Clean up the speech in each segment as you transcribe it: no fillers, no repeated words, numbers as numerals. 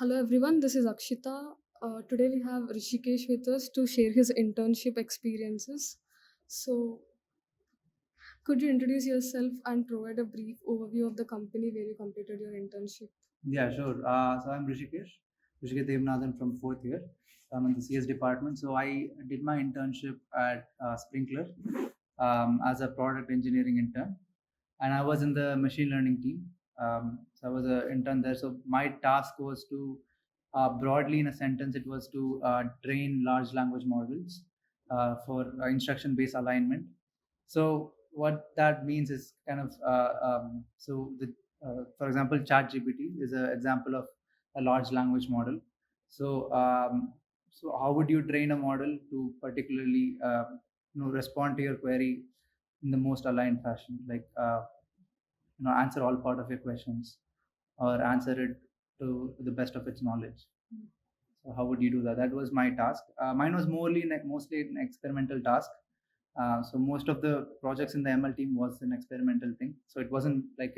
Hello everyone, this is Akshita. Today we have Rishikesh with us to share his internship experiences. So, could you introduce yourself and provide a brief overview of the company where you completed your internship? Yeah, sure. So I'm Rishikesh Devanathan from fourth year. I'm in the CS department. So I did my internship at Sprinkler as a product engineering intern, and I was in the machine learning team. So I was an intern there. So my task was to, broadly in a sentence, it was to train large language models for instruction-based alignment. So what that means is kind of for example, ChatGPT is an example of a large language model. So so how would you train a model to particularly respond to your query in the most aligned fashion, like answer all part of your questions or answer it to the best of its knowledge. So how would you do that? That was my task. Mine was mostly an experimental task. So most of the projects in the ML team was an experimental thing. So it wasn't like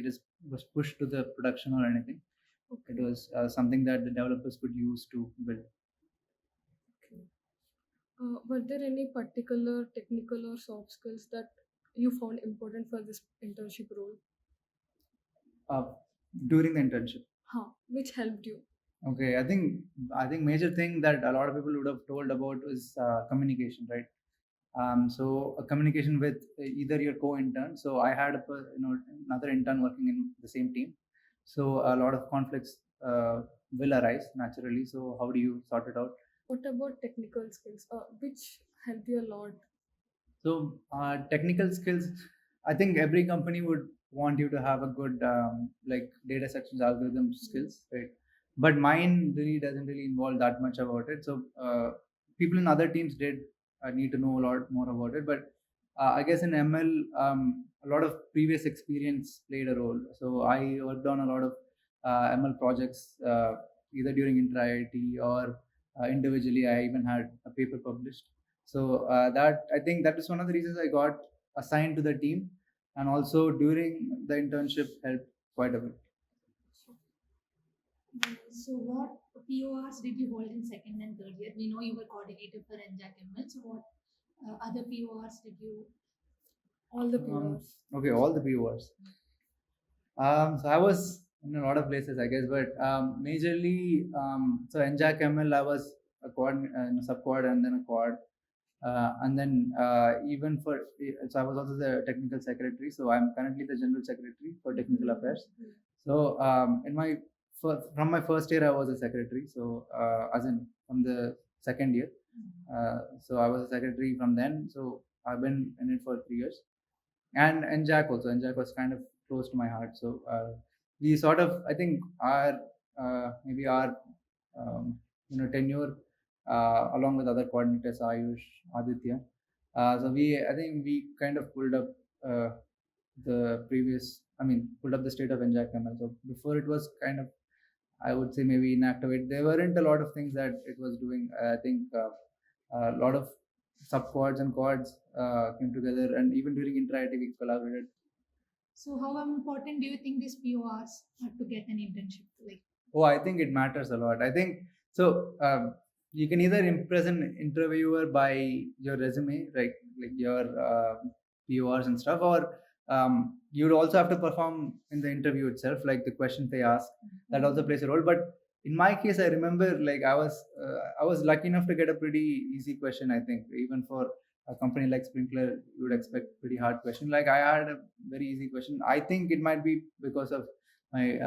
was pushed to the production or anything. It was something that the developers could use to build. Okay. Were there any particular technical or soft skills that you found important for this internship role? Uh, During the internship. Which helped you? Okay, I think major thing that a lot of people would have told about is communication, right? So communication with either your co-intern. So I had another intern working in the same team. So a lot of conflicts will arise naturally. So how do you sort it out? What about technical skills? Which helped you a lot? So technical skills, I think every company would want you to have a good like data sections algorithm skills, right? But mine really doesn't really involve that much about it. So people in other teams did need to know a lot more about it. But I guess in ML, a lot of previous experience played a role. So I worked on a lot of ML projects either during Inter IIT or individually. I even had a paper published. So that I think that is one of the reasons I got assigned to the team, and also during the internship helped quite a bit. So what PORs did you hold in second and third year? We know you were coordinator for NJAC ML. So what other PORs did you? All the PORs. Okay, all the PORs. So I was in a lot of places, I guess, but majorly, so NJAC ML, I was a quad, sub quad, and then a quad. And then even for so I was also the technical secretary, so I'm currently the general secretary for technical affairs. So in my from my first year I was a secretary, so as in from the second year, so I was a secretary from then. So I've been in it for 3 years. And Jack also, and Jack was kind of close to my heart. So we sort of, I think our maybe our tenure along with other coordinators, Ayush, Aditya. So I think we kind of pulled up pulled up the state of NJAC ML. So before it was kind of, I would say maybe inactivate. There weren't a lot of things that it was doing. I think a lot of subquads and quads came together, and even during intra we collaborated. So how important do you think these PORs are to get an internship? Like, oh, I think it matters a lot. I think so. You can either impress an interviewer by your resume, right, like your PORs and stuff, or you'd also have to perform in the interview itself, like the questions they ask. That also plays a role. But in my case, I remember like I was lucky enough to get a pretty easy question. I think even for a company like Sprinkler, you would expect pretty hard question. Like I had a very easy question. I think it might be because of my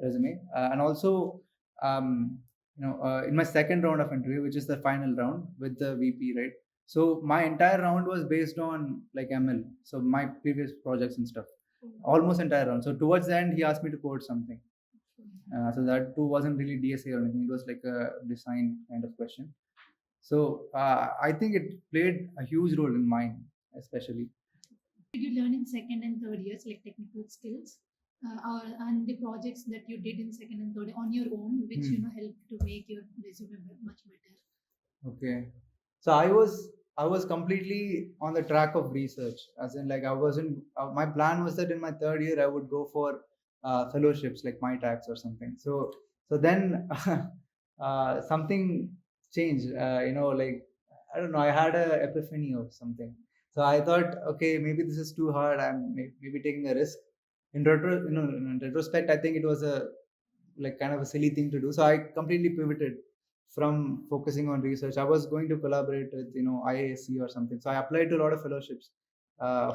resume, and also in my second round of interview, which is the final round with the VP, right? So my entire round was based on like ML, so my previous projects and stuff, almost entire round. So towards the end, he asked me to code something. So that too wasn't really DSA or anything. It was like a design kind of question. So I think it played a huge role in mine, especially. did you learn in second and third years, like technical skills, or and the projects that you did in second and third on your own, which helped to make your resume much better? Okay. So I was completely on the track of research, as in like I wasn't. My plan was that in my third year I would go for fellowships like my tax or something. So So then something changed. Like I don't know. I had a epiphany or something. So I thought, okay, maybe this is too hard. I'm maybe taking a risk. In retrospect, I think it was a like kind of a silly thing to do. So I completely pivoted from focusing on research. I was going to collaborate with IASC or something. So I applied to a lot of fellowships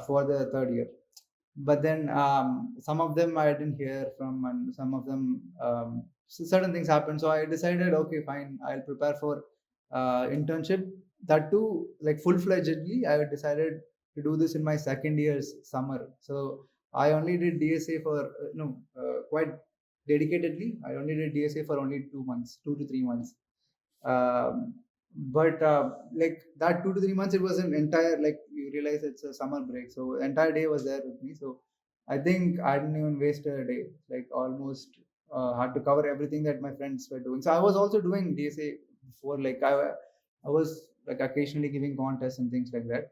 for the third year. But then some of them I didn't hear from, and some of them so certain things happened. So I decided, okay, fine, I'll prepare for internship. That too, like full-fledgedly, I decided to do this in my second year's summer. So I only did DSA for quite dedicatedly. I only did DSA for only 2 months, 2 to 3 months. Um, but like that 2 to 3 months, it was an entire, like, you realize it's a summer break, so the entire day was there with me. So I think I didn't even waste a day. Like almost had to cover everything that my friends were doing. So I was also doing DSA before. Like I was like occasionally giving contests and things like that.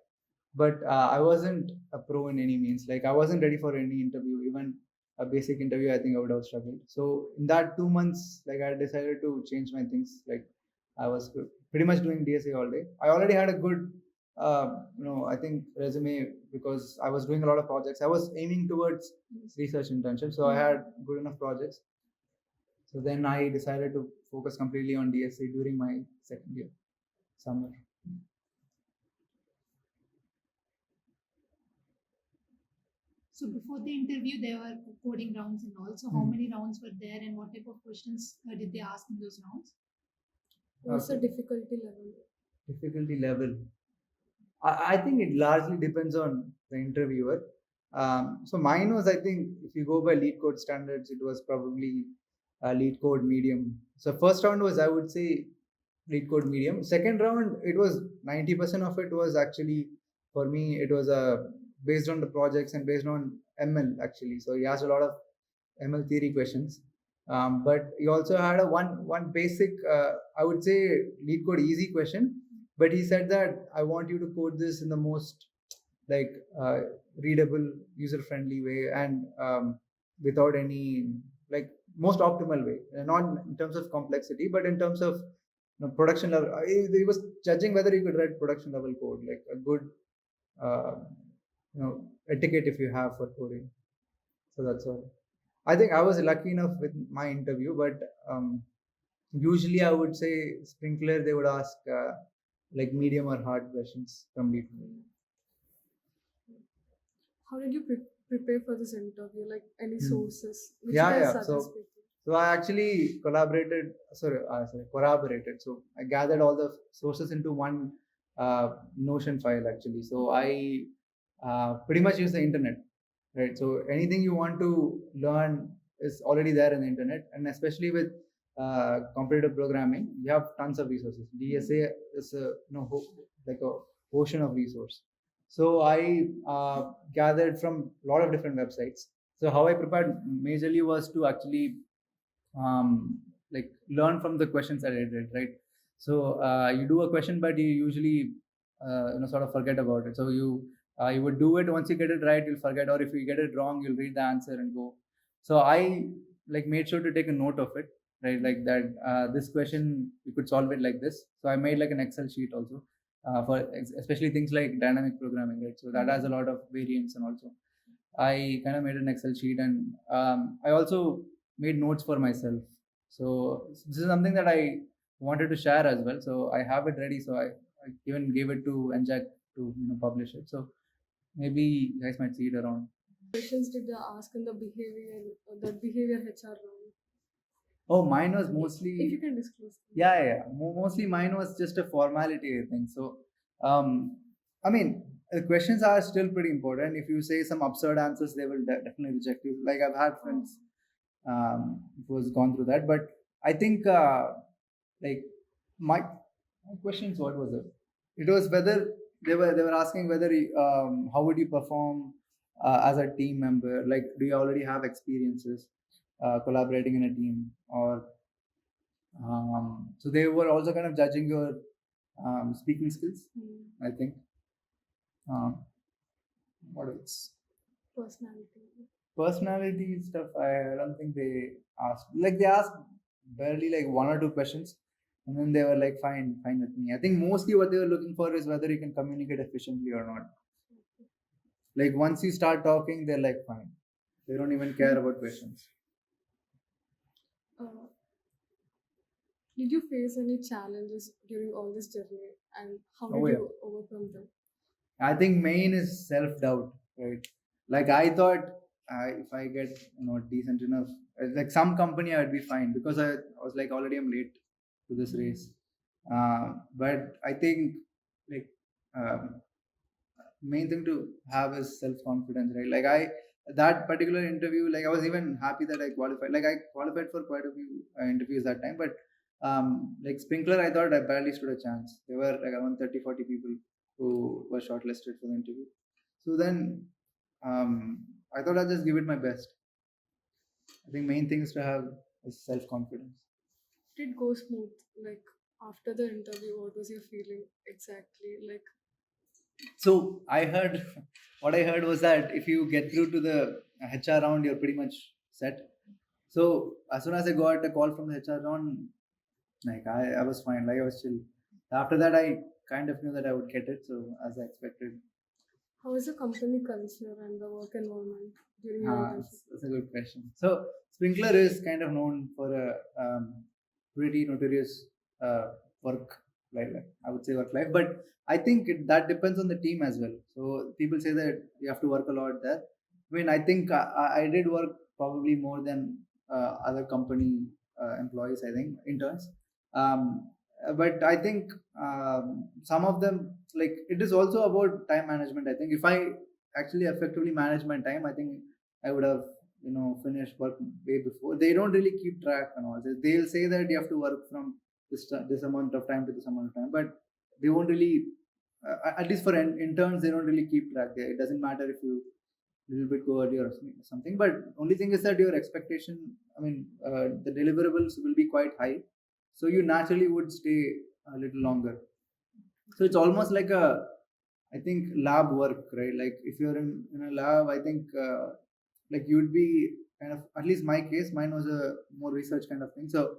But I wasn't a pro in any means. Like I wasn't ready for any interview, even a basic interview. I think I would have struggled. So in that 2 months, like I decided to change my things. Like I was pretty much doing DSA all day. I already had a good, I think resume because I was doing a lot of projects. I was aiming towards research internship, so I had good enough projects. So then I decided to focus completely on DSA during my second year summer. So before the interview, there were coding rounds and all. So how many rounds were there, and what type of questions did they ask in those rounds? What's the difficulty level? Difficulty level. I think it largely depends on the interviewer. So mine was, I think, if you go by lead code standards, it was probably a lead code medium. So first round was, I would say, lead code medium. Second round, it was 90% of it was actually, for me, it was based on the projects and based on ML actually. So he asked a lot of ML theory questions. But he also had a one basic, I would say, lead code easy question. But he said that I want you to code this in the most like readable, user friendly way, and without any, like, most optimal way. Not in terms of complexity, but in terms of production level. He was judging whether you could write production level code, like a good uh, etiquette if you have for coding. So that's all. I think I was lucky enough with my interview, but usually I would say sprinkler, they would ask like medium or hard questions from people. How did you prepare for this interview? Like any sources? Which Yeah, you guys yeah. suggest people? So I actually corroborated. So I gathered all the sources into one Notion file actually. So I pretty much use the internet, right? So anything you want to learn is already there in the internet, and especially with competitive programming, you have tons of resources. DSA is like a ocean of resource. So I gathered from a lot of different websites. So how I prepared majorly was to actually like learn from the questions that I did, right? So you do a question, but you usually sort of forget about it. So you would do it. Once you get it right, you'll forget, or if you get it wrong, you'll read the answer and go. So I like made sure to take a note of it, right? Like that this question you could solve it like this. So I made like an Excel sheet also for especially things like dynamic programming, right? So that has a lot of variance, and also I kind of made an Excel sheet, and I also made notes for myself. So this is something that I wanted to share as well. So I have it ready. So I even gave it to NJAC to publish it. So maybe you guys might see it around. Questions did they ask in the behavior HR round? Oh, mine was mostly. If you can disclose. Yeah. Mostly mine was just a formality, I think. So, I mean, the questions are still pretty important. If you say some absurd answers, they will definitely reject you. Like I've had friends who has gone through that. But I think like my questions, what was it? It was whether they were asking whether how would you perform as a team member? Like, do you already have experiences collaborating in a team, or so they were also kind of judging your speaking skills, I think. What else? Personality. Personality stuff, I don't think they asked. Like they asked barely like one or two questions, and then they were like fine with me. I think mostly what they were looking for is whether you can communicate efficiently or not. Like once you start talking, they're like fine. They don't even care about questions. Uh, did you face any challenges during all this journey, and how did Oh yeah. you overcome them? I think main is self doubt, right? Like I thought, if I get decent enough, like some company, I'd be fine because I was like already I'm late to this race. But I think like um, main thing to have is self confidence, right? Like I that particular interview, like I was even happy that I qualified. Like I qualified for quite a few interviews that time, but like Sprinkler, I thought I barely stood a chance. There were like around 30, 40 people who were shortlisted for the interview. So then I thought I'd just give it my best. I think main thing is to have is self confidence. Did it go smooth? Like after the interview, what was your feeling exactly? Like, So I heard what I heard was that if you get through to the HR round, you're pretty much set. So as soon as I got a call from the HR round, like I was fine, like I was chill. After that, I kind of knew that I would get it. So as I expected, how is the company culture and the work environment during your internship? that's a good question. So Sprinkler is kind of known for a pretty notorious work life. I would say work life, but I think that depends on the team as well. So people say that you have to work a lot there. I mean, I think I did work probably more than other company employees. I think interns. Um, but I think some of them like it is also about time management. I think if I actually effectively manage my time, I think I would have finished work way before. They don't really keep track and all. They'll say that you have to work from this amount of time to this amount of time, but they won't really. At least for interns, they don't really keep track. It doesn't matter if you little bit go early or something. But only thing is that your expectation, I mean, the deliverables will be quite high, so you naturally would stay a little longer. So it's almost like a, I think, lab work, right? Like if you're in a lab, I think like you'd be kind of, at least my case, mine was a more research kind of thing. So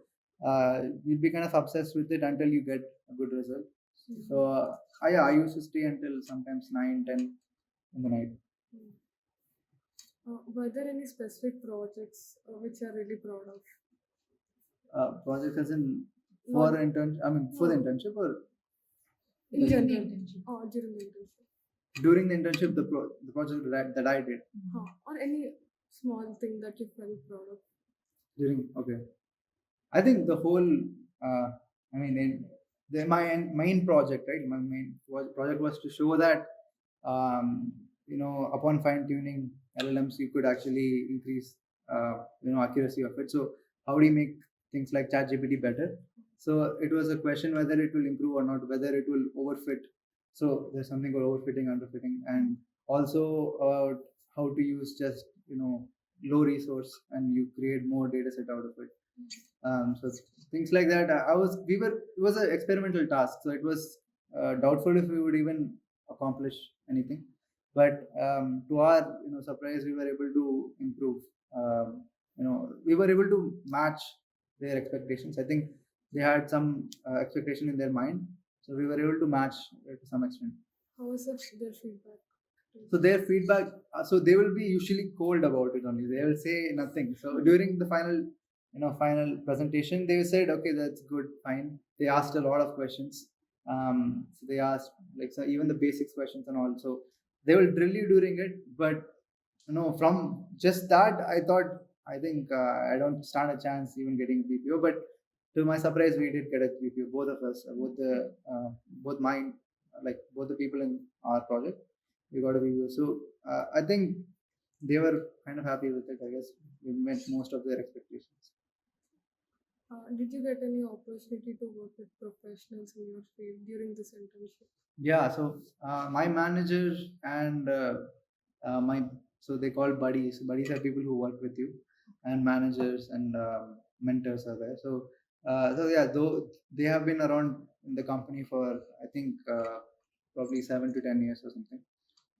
you'd be kind of obsessed with it until you get a good result. So I used to stay until sometimes 9, 10 in the night. Were there any specific projects which you are really proud of? Project as in for Not intern, I mean for the no, internship or in During the general, internship. or during the internship, during the internship, the project that I did or any small thing that you felt proud of. during. Okay, I think the whole, I mean, my main project, right? My main project was to show that, upon fine tuning LLMs, you could actually increase, accuracy of it. So, how do you make things like ChatGPT better? So, it was a question whether it will improve or not, whether it will overfit. So, there's something called overfitting, underfitting, and also about how to use just, low resource and you create more data set out of it. So things like that. It was an experimental task, so it was doubtful if we would even accomplish anything. But to our surprise, we were able to improve. We were able to match their expectations. I think they had some expectation in their mind, so we were able to match it to some extent. How was their feedback? So their feedback, so they will be usually cold about it only. They will say nothing. So during the final presentation, they said, okay, that's good, fine. They asked a lot of questions. So they asked like so even the basics questions and all. So they will drill you during it, but from just that, I think I don't stand a chance even getting a BPO. But to my surprise, we did get a BPO. Both of us, both mine, like both the people in our project, we got a BPO. So I think they were kind of happy with it. I guess we met most of their expectations. Did you get any opportunity to work with professionals in your field during this internship? Yeah, so my manager and my so they call buddies. Buddies are people who work with you, and managers and mentors are there. So yeah, though they have been around in the company for I think probably 7 to 10 years or something.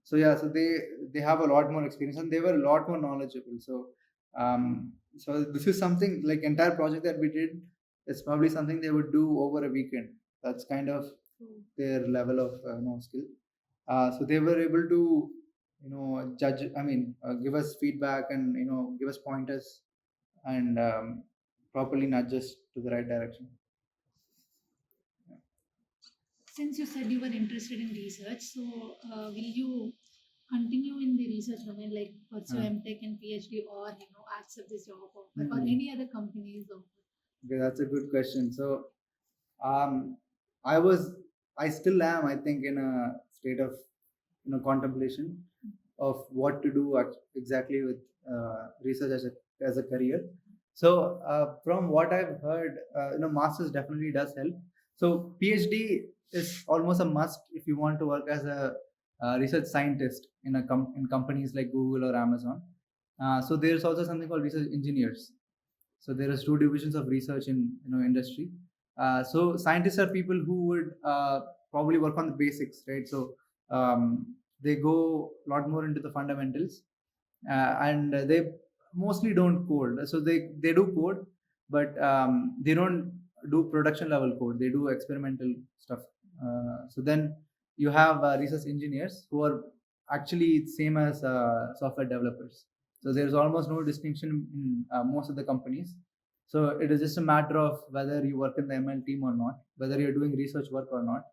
So yeah, so they have a lot more experience and they were a lot more knowledgeable. So So this is something like entire project that we did. It's probably something they would do over a weekend. That's kind of their level of skill. So they were able to judge. I mean, give us feedback and give us pointers and properly nudge us to the right direction. Since you said you were interested in research, so will you continue in the research domain, like pursue Hmm. MTech and PhD, or accept this job offer, or Hmm. any other companies offer? Okay, that's a good question. So, um, I was, I still am, I think, in a state of contemplation of what to do exactly with research as a career. So, from what I've heard, masters definitely does help. So, PhD is almost a must if you want to work as a research scientist in companies like Google or Amazon. So, there's also something called research engineers. So there is two divisions of research in industry. So scientists are people who would probably work on the basics, right? So they go a lot more into the fundamentals, and they mostly don't code. So they do code, but they don't do production level code. They do experimental stuff. So then you have research engineers who are actually same as software developers. So there's almost no distinction in most of the companies. So it is just a matter of whether you work in the ML team or not, whether you're doing research work or not.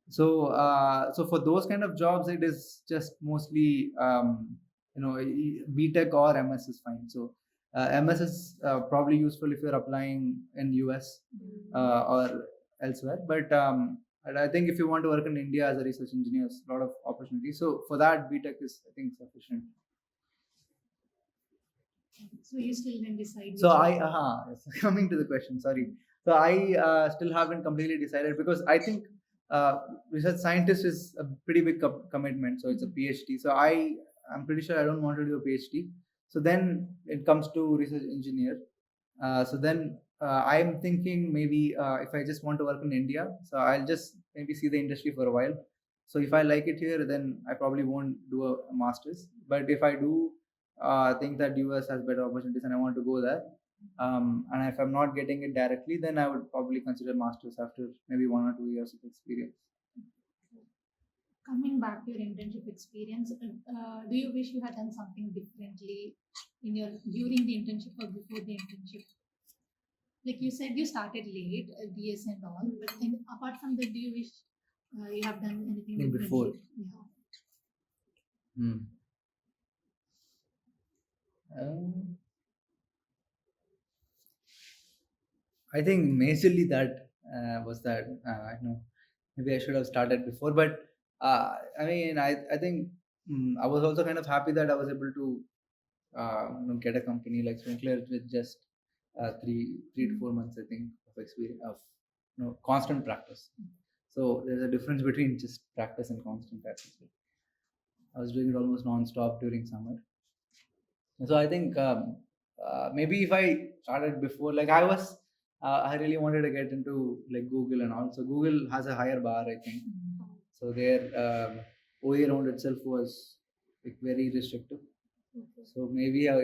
So for those kind of jobs, it is just mostly BTech or MS is fine. So MS is probably useful if you're applying in US or elsewhere. But and I think if you want to work in India as a research engineer, there's a lot of opportunities. So for that, BTech is, I think, sufficient. So you still didn't decide. So which I, one. coming to the question, sorry. So I still haven't completely decided because I think research scientist is a pretty big commitment. So it's a PhD. So I'm pretty sure I don't want to do a PhD. So then it comes to research engineer. So then I'm thinking maybe if I just want to work in India, so I'll just maybe see the industry for a while. So if I like it here, then I probably won't do a master's. But if I do think that US has better opportunities and I want to go there, and if I'm not getting it directly, then I would probably consider masters after maybe 1 or 2 years of experience. Coming back to your internship experience, do you wish you had done something differently in your during the internship or before the internship? Like you said, you started late, BS and all, but apart from that, do you wish you have done anything Think before. differently? Yeah. Hmm. Um, I think majorly that was that maybe I should have started before, but I mean I think I was also kind of happy that I was able to get a company like Sprinkler with just 3 to 4 months I think of experience of constant practice. So there's a difference between just practice and constant practice. I was doing it almost non-stop during summer. So I think maybe if I started before, like I really wanted to get into like Google and all. So Google has a higher bar, I think. So their OA round itself was like very restrictive. So maybe I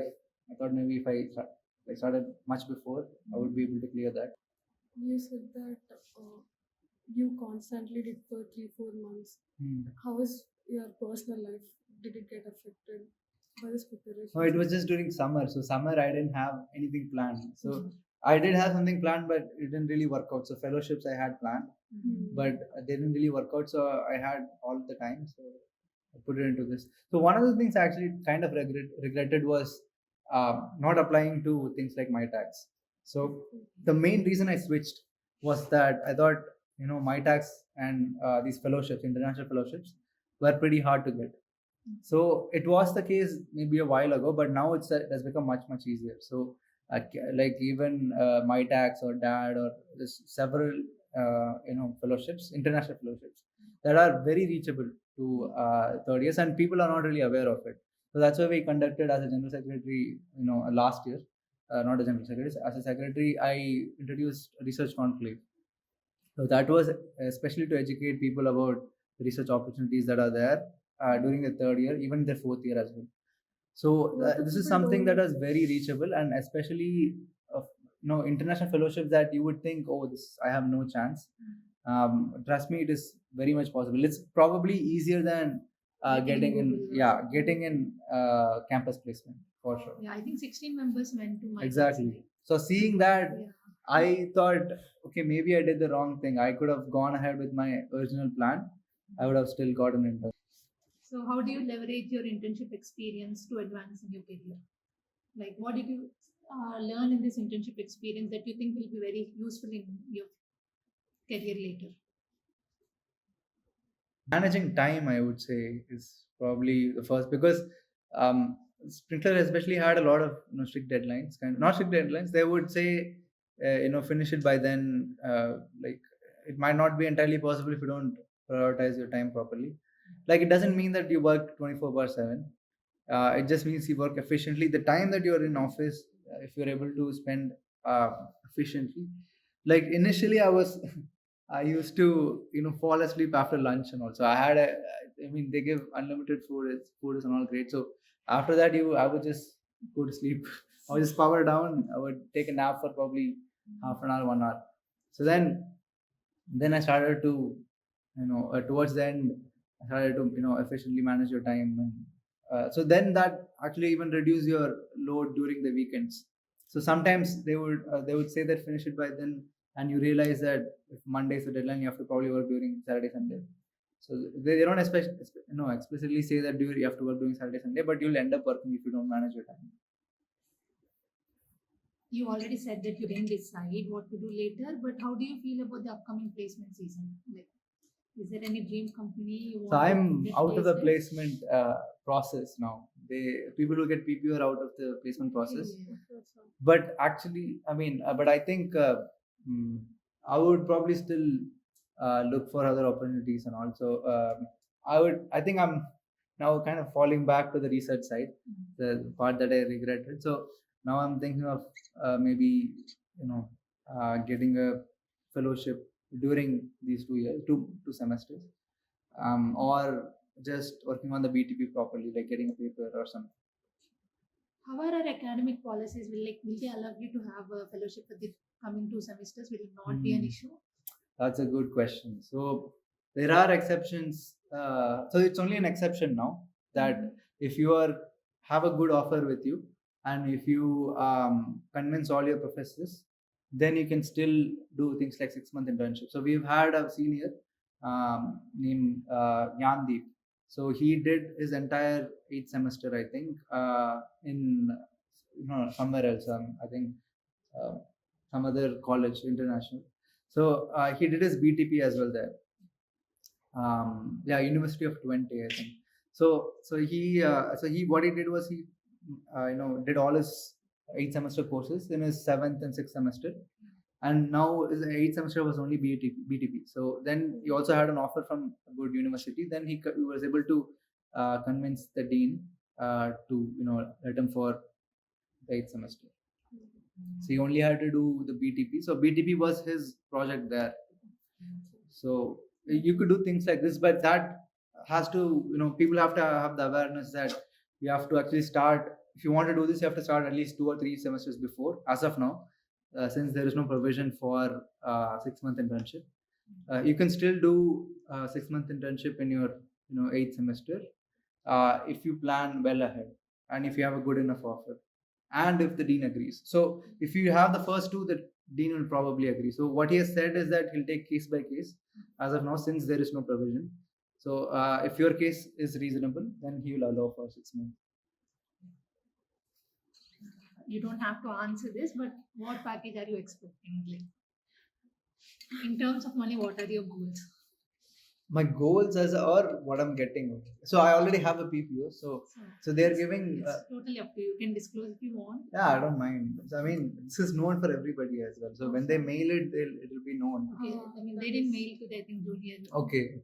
thought maybe if I started much before, I would be able to clear that. You said that you constantly did for 3-4 months. How was your personal life? Did it get affected by this preparation? No, it was just during summer. So summer I didn't have anything planned. So I did have something planned, but it didn't really work out. So fellowships I had planned, but they didn't really work out. So I had all the time. So I put it into this. So one of the things I actually kind of regretted was not applying to things like my tax. So the main reason I switched was that I thought my tax and these fellowships, international fellowships, were pretty hard to get. So it was the case maybe a while ago, but now it has become much easier. So like even my tax or dad or there's several fellowships, international fellowships that are very reachable to third years, and people are not really aware of it. So that's why we conducted as a general secretary, last year, not a general secretary, as a secretary, I introduced research conclave. So that was especially to educate people about the research opportunities that are there during the third year, even the fourth year as well. So Lot of this is people something that don't. is very reachable, and especially international fellowships that you would think, oh, this I have no chance. Trust me, it is very much possible. It's probably easier than getting in, Google. yeah, getting in campus placement for sure. Yeah, I think 16 members went to my Exactly. class, right? So seeing that, Yeah. I thought, okay, maybe I did the wrong thing. I could have gone ahead with my original plan. I would have still gotten into. So how do you leverage your internship experience to advance in your career? Like, what did you learn in this internship experience that you think will be very useful in your career later? Managing time, I would say, is probably the first, because um Sprinkler especially had a lot of strict deadlines, kind of not strict deadlines. They would say finish it by then. Like, it might not be entirely possible if you don't prioritize your time properly. Like, it doesn't mean that you work 24/7. It just means you work efficiently. The time that you're in office, if you're able to spend uh, efficiently. Like, initially I was I used to fall asleep after lunch, and also I mean, they give unlimited food. Food is all great. So after that, I would just go to sleep. I would just power down. I would take a nap for probably half an hour, 1 hour. So then I started to towards the end, I started to efficiently manage your time. And so then that actually even reduce your load during the weekends. So sometimes they would say that finish it by then, and you realize that if Monday is the deadline, you have to probably work during Saturday, Sunday. So they don't explicitly say that you have to work during Saturday, Sunday, but you'll end up working if you don't manage your time. You already said that you didn't decide what to do later, but how do you feel about the upcoming placement season? Like, is there any dream company you want? So I'm to get out of the placed in? placement process now. People who get PPO are out of the placement process. Yeah. But actually, I mean, but I think mm, I would probably still look for other opportunities, and also I think I'm now kind of falling back to the research side, the part that I regretted. So now I'm thinking of maybe getting a fellowship during these 2 years, two semesters, or just working on the BTP properly, like getting a paper or something. How are our academic policies? Will they allow you to have a fellowship for the coming 2 semesters? Will it not be an issue? That's a good question. So there are exceptions. So it's only an exception now that if you have a good offer with you, and if you convince all your professors, then you can still do things like 6 month internship. So we've had a senior named Yandeep. So he did his entire 8th semester, I think, in somewhere else. I think uh, some other college, international. So he did his BTP as well there. Yeah, University of Twente, I think. So he what he did was he did all his 8th semester courses in his 7th and 6th semester, and now his 8th semester was only BTP. So then he also had an offer from a good university. Then he was able to convince the dean to let him for the 8th semester. So he only had to do the BTP. So BTP was his project there. So you could do things like this, but that has to, people have to have the awareness that you have to actually start. If you want to do this, you have to start at least 2 or 3 semesters before. As of now, since there is no provision for 6 month internship, you can still do 6 month internship in your 8th semester if you plan well ahead, and if you have a good enough offer, and if the dean agrees. So if you have the first two, the dean will probably agree. So what he has said is that he'll take case by case as of now, since there is no provision. So if your case is reasonable, then he will allow for 6 months. You don't have to answer this, but what package are you expecting? Like, in terms of money, what are your goals? My goals or what I'm getting. So I already have a PPO. So they're giving. It's totally up to you. You can disclose if you want. Yeah, I don't mind. I mean, this is known for everybody as well. So when they mail it, it'll be known. Okay. I mean, they didn't mail to the, I think, junior. Okay.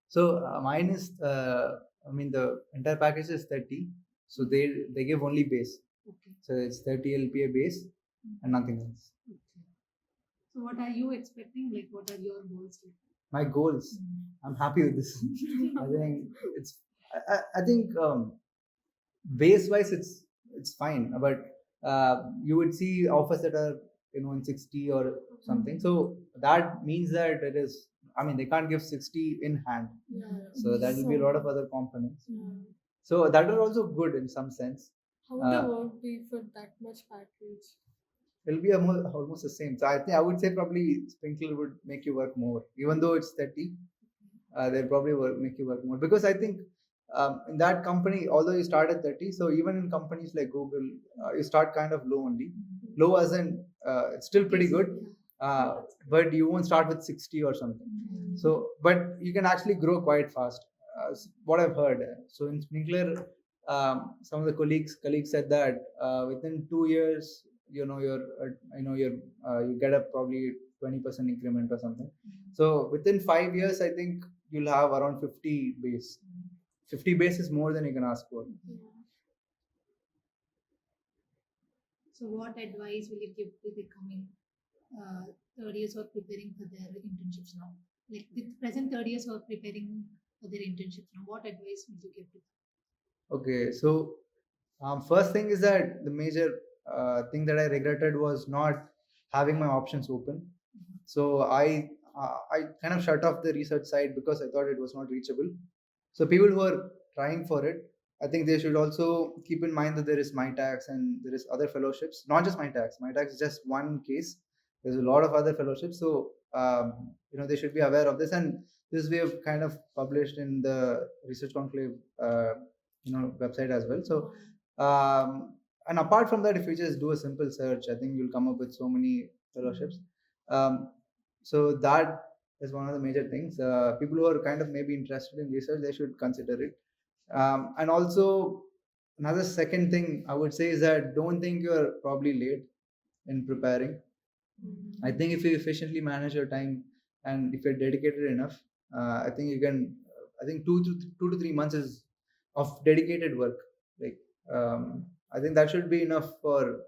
So mine is. I mean, the entire package is 30. So they give only base. Okay. So it's 30 LPA base and nothing else. Okay. So what are you expecting? Like, what are your goals? My goals. I'm happy with this. I think it's. I think base wise it's fine, but you would see offers that are in 60 or something. So that means that it is, I mean, they can't give 60 in hand. Yeah. So that will be a lot of other components. Yeah. So that are also good in some sense. How would the work be for that much package? It'll be almost the same. So I think I would say probably Sprinkler would make you work more, even though it's 30. They'll probably make you work more, because I think in that company, although you start at 30, so even in companies like Google, you start kind of low only. Low as in it's still pretty good, but you won't start with 60 or something. So, but you can actually grow quite fast. What I've heard. So in Sprinkler, some of the colleagues said that within 2 years, you get a probably 20% increment or something. So within 5 years, I think you'll have around 50 base. 50 base is more than you can ask for. So what advice will you give to the coming third years who are preparing for their internships now? Like the present third years who are preparing for their internships now, what advice would you give to them? Okay, so first thing is that the major thing that I regretted was not having my options open. So I kind of shut off the research side because I thought it was not reachable. So people who are trying for it, I think they should also keep in mind that there is MyTax and there is other fellowships, not just MyTax. MyTax is just one case. There's a lot of other fellowships, so they should be aware of this. And this we have kind of published in the Research Conclave website as well. So and apart from that, if you just do a simple search, I think you'll come up with so many fellowships. So that is one of the major things. People who are kind of maybe interested in research, they should consider it. And also another second thing I would say is that don't think you're probably late in preparing. I think if you efficiently manage your time and if you're dedicated enough, I think you can. I think 2 to 3 months is of dedicated work. Like I think that should be enough for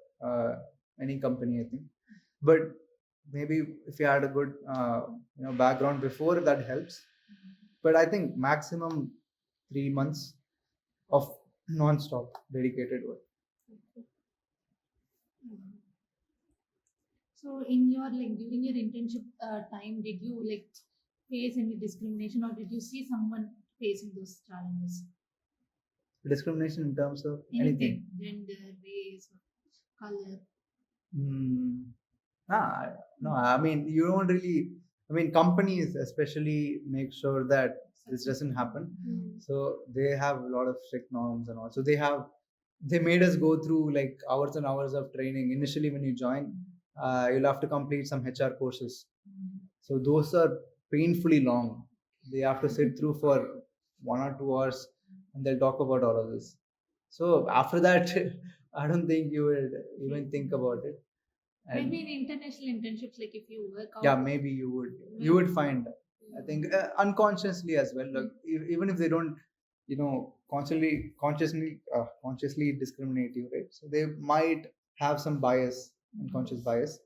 any company. I think, but maybe if you had a good background before, that helps. But I think maximum 3 months of non-stop dedicated work. So in your during your internship time, did you face any discrimination or did you see someone facing those challenges? Discrimination in terms of anything, gender, race, color? No, I mean, you don't really. I mean, companies especially make sure that this doesn't happen. So they have a lot of strict norms and all. So they made us go through like hours and hours of training. Initially, when you join, you'll have to complete some HR courses. So those are painfully long. They have to sit through for 1 or 2 hours, and they'll talk about all of this. So after that, I don't think you would even think about it. And maybe in international internships, like if you work out. Yeah, maybe you would find. I think unconsciously as well. Like even if they don't, consciously discriminate you, right? So they might have some bias, unconscious bias.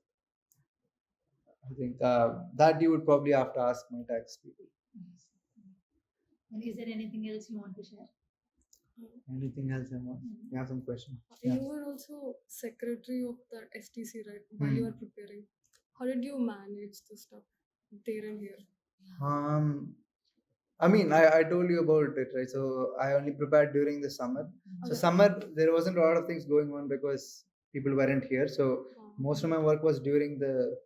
I think that you would probably have to ask my tax people. And is there anything else you want to share? Anything else I want? You have some question? You were also secretary of the STC, right? While you were preparing, how did you manage the stuff there and here? I mean, I told you about it, right? So I only prepared during the summer. So summer there wasn't a lot of things going on because people weren't here. So most of my work was during the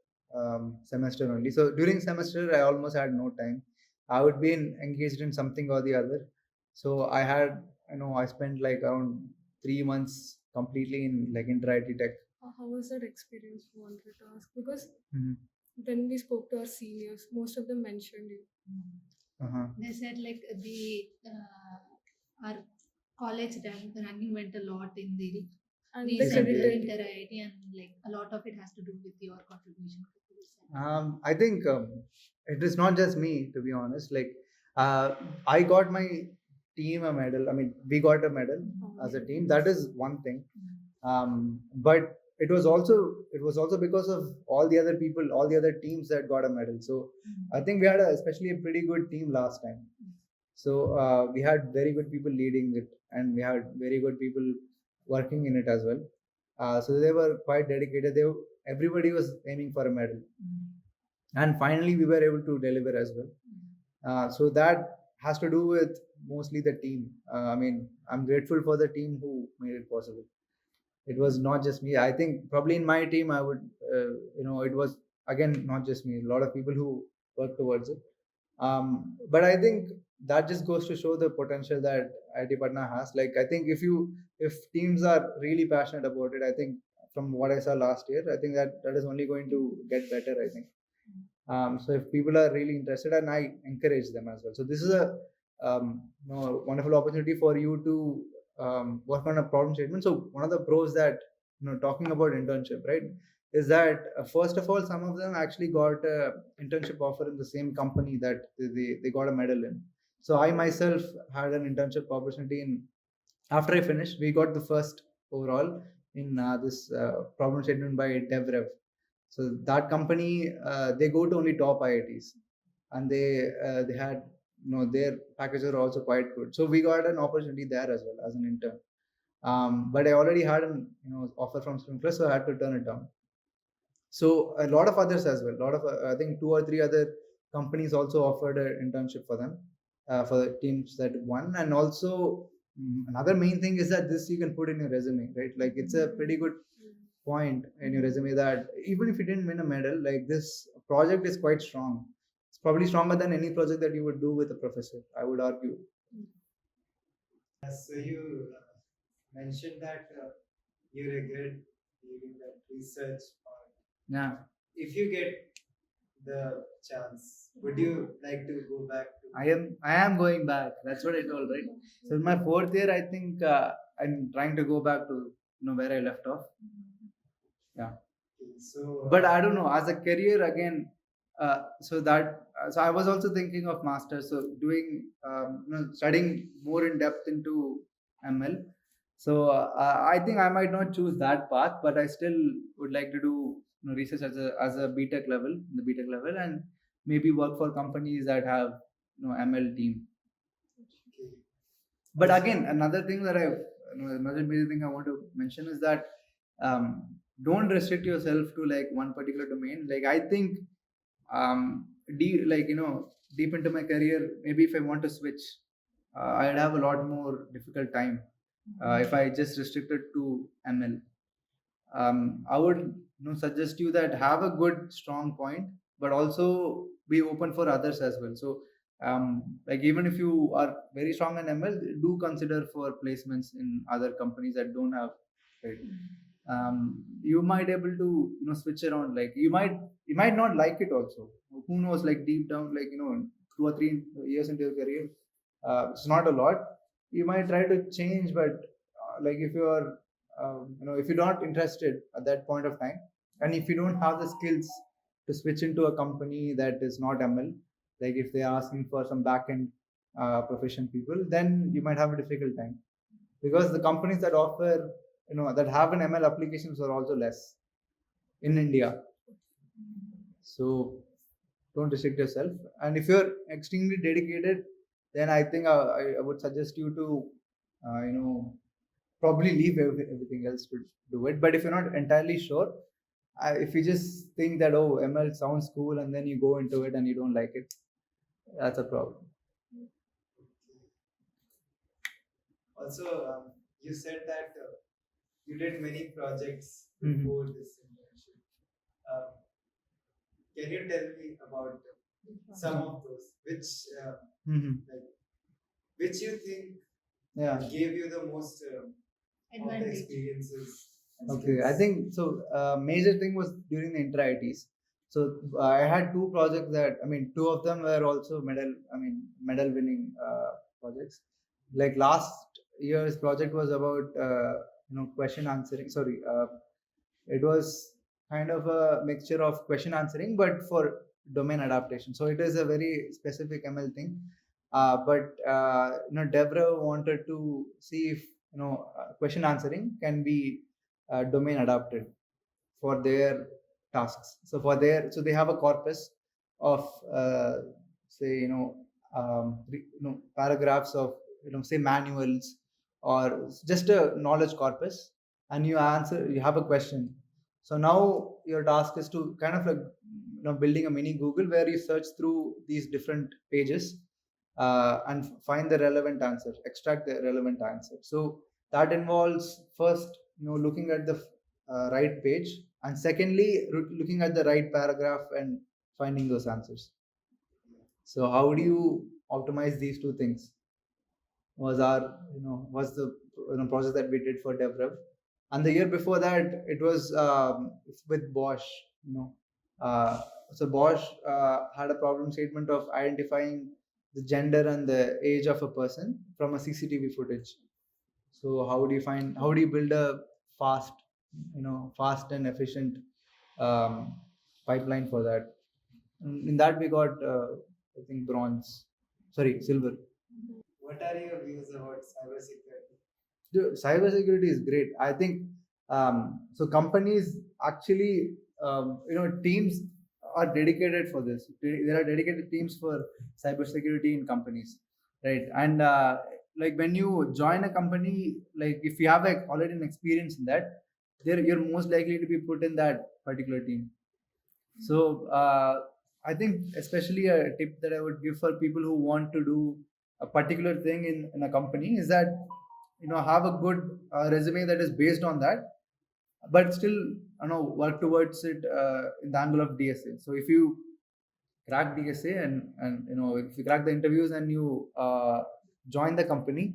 semester only. So during semester I almost had no time. I would be engaged in something or the other. So I spent like around 3 months completely in like Inter IIT Tech. How was that experience? You wanted to ask because when we spoke to our seniors, most of them mentioned you. They said like our college ranking went a lot in the recent Inter IIT, and like a lot of it has to do with your contribution. I think it is not just me, to be honest. Like I got my team a medal. I mean, we got a medal as a team. That is one thing. But it was also because of all the other people, all the other teams that got a medal. So I think we had especially a pretty good team last time. So we had very good people leading it, and we had very good people working in it as well. So they were quite dedicated. Everybody was aiming for a medal, and finally we were able to deliver as well. So that has to do with mostly the team. I mean, I'm grateful for the team who made it possible. It was not just me. I think probably in my team I would, it was again not just me, a lot of people who worked towards it. But I think that just goes to show the potential that IIT Patna has. Like, I think if teams are really passionate about it, I think from what I saw last year, I think that is only going to get better, I think. So if people are really interested, and I encourage them as well. So this is a wonderful opportunity for you to work on a problem statement. So one of the pros that, talking about internship, right, is that first of all, some of them actually got a internship offer in the same company that they got a medal in. So I myself had an internship opportunity in, after I finished, we got the first overall in this problem statement by DevRev. So that company, they go to only top IITs, and they had, their packages are also quite good. So we got an opportunity there as well as an intern. But I already had an, offer from Sprinklr, so I had to turn it down. So a lot of others as well. A lot of I think 2 or 3 other companies also offered an internship for them, for the teams that won. And also, another main thing is that this you can put in your resume, right? Like, it's a pretty good point in your resume that even if you didn't win a medal, like, this project is quite strong. It's probably stronger than any project that you would do with a professor, I would argue. So you mentioned that you regret leaving that research part. Yeah. If you get the chance, would you like to go back to? I am going back. That's what I told, right? So in my fourth year, I think I'm trying to go back to, where I left off. Yeah. So, but I don't know, as a career again. So I was also thinking of masters. So doing, studying more in depth into ML. So I think I might not choose that path, but I still would like to do, research as a BTech level, the BTech level, and maybe work for companies that have, ML team. But again, another thing that another major thing I want to mention is that, don't restrict yourself to like one particular domain. Like, I think, deep into my career, maybe if I want to switch, I'd have a lot more difficult time if I just restricted to ML. I would, suggest you that have a good strong point, but also be open for others as well. So like, even if you are very strong in ML, do consider for placements in other companies that don't have, right? You might able to, switch around. Like, you might not like it also. Who knows? Like, deep down, like, 2 or 3 years into your career, it's not a lot. You might try to change, but like, if you are, if you're not interested at that point of time, and if you don't have the skills to switch into a company that is not ML, like if they are asking for some backend proficient people, then you might have a difficult time, because the companies that offer, that have an ML applications are also less in India. So don't restrict yourself. And if you're extremely dedicated, then I think I would suggest you to, probably leave everything else to do it. But if you're not entirely sure, if you just think that, oh, ML sounds cool, and then you go into it and you don't like it, that's a problem. Also, you said that you did many projects before this internship. Can you tell me about some of those, which like, which you think gave you the most of the experiences? Okay, I think so. Major thing was during the Inter IITs. So I had 2 projects that, I mean, 2 of them were also medal winning projects. Like, last year's project was about question answering. Sorry, it was kind of a mixture of question answering, but for domain adaptation. So it is a very specific ML thing. But Deborah wanted to see if, question answering can be domain adapted for their tasks. So they have a corpus of say, paragraphs of say manuals or just a knowledge corpus, and you have a question. So now your task is to kind of like building a mini Google where you search through these different pages and find the relevant answer, extract the relevant answer. So that involves first looking at the right page, and secondly looking at the right paragraph and finding those answers. So how do you optimize these two things? Was our was the process that we did for DevRev, and the year before that it was with Bosch. You know, so Bosch had a problem statement of identifying the gender and the age of a person from a CCTV footage. So how do you build a fast, fast and efficient um, pipeline for that? In that we got I think silver. What are your views about cybersecurity? Dude, cybersecurity is great. I think so. Companies actually, teams are dedicated for this. There are dedicated teams for cybersecurity in companies, right? And like when you join a company, like if you have like already an experience in that, you're most likely to be put in that particular team. So I think especially a tip that I would give for people who want to do a particular thing in a company is that have a good resume that is based on that, but still work towards it in the angle of DSA. So if you crack DSA and if you crack the interviews and you join the company,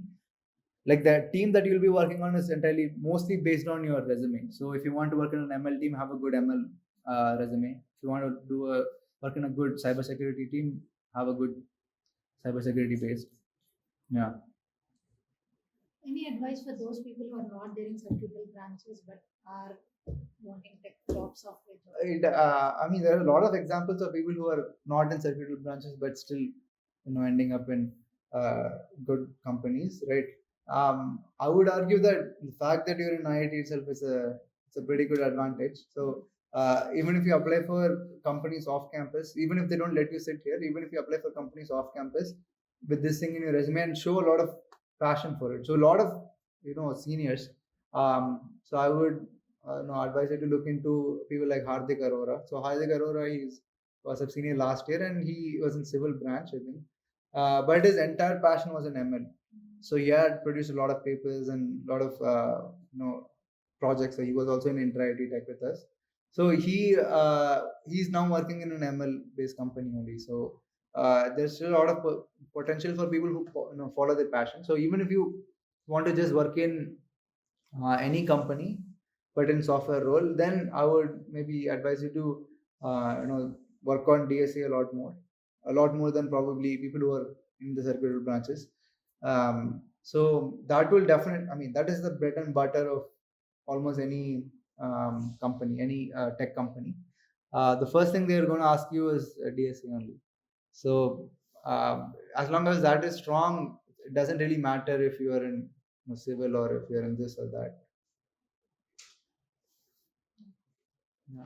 like the team that you'll be working on is entirely mostly based on your resume. So if you want to work in an ML team, have a good ML resume. If you want to work in a good cybersecurity team, have a good cybersecurity based. Yeah. Any advice for those people who are not there in circuitry branches but are wanting tech jobs, software jobs? I mean, there are a lot of examples of people who are not in circuitry branches but still, ending up in good companies, right? I would argue that the fact that you're in IIT itself is a pretty good advantage. So even if you apply for companies off campus, even if they don't let you sit here, even if you apply for companies off campus, with this thing in your resume and show a lot of passion for it. So a lot of seniors. So I would advise you to look into people like Hardik Arora. So Hardik Arora was a senior last year and he was in civil branch, I think. But his entire passion was in ML. So he had produced a lot of papers and a lot of projects. So he was also in Inter IIT Tech with us. So he's now working in an ML based company only. So there's still a lot of potential for people who follow their passion. So even if you want to just work in any company but in software role, then I would maybe advise you to work on DSA a lot more than probably people who are in the circular branches. So that will definitely, I mean, that is the bread and butter of almost any company, any tech company. The first thing they're going to ask you is DSA only. So as long as that is strong, it doesn't really matter if you are in civil or if you're in this or that. Yeah.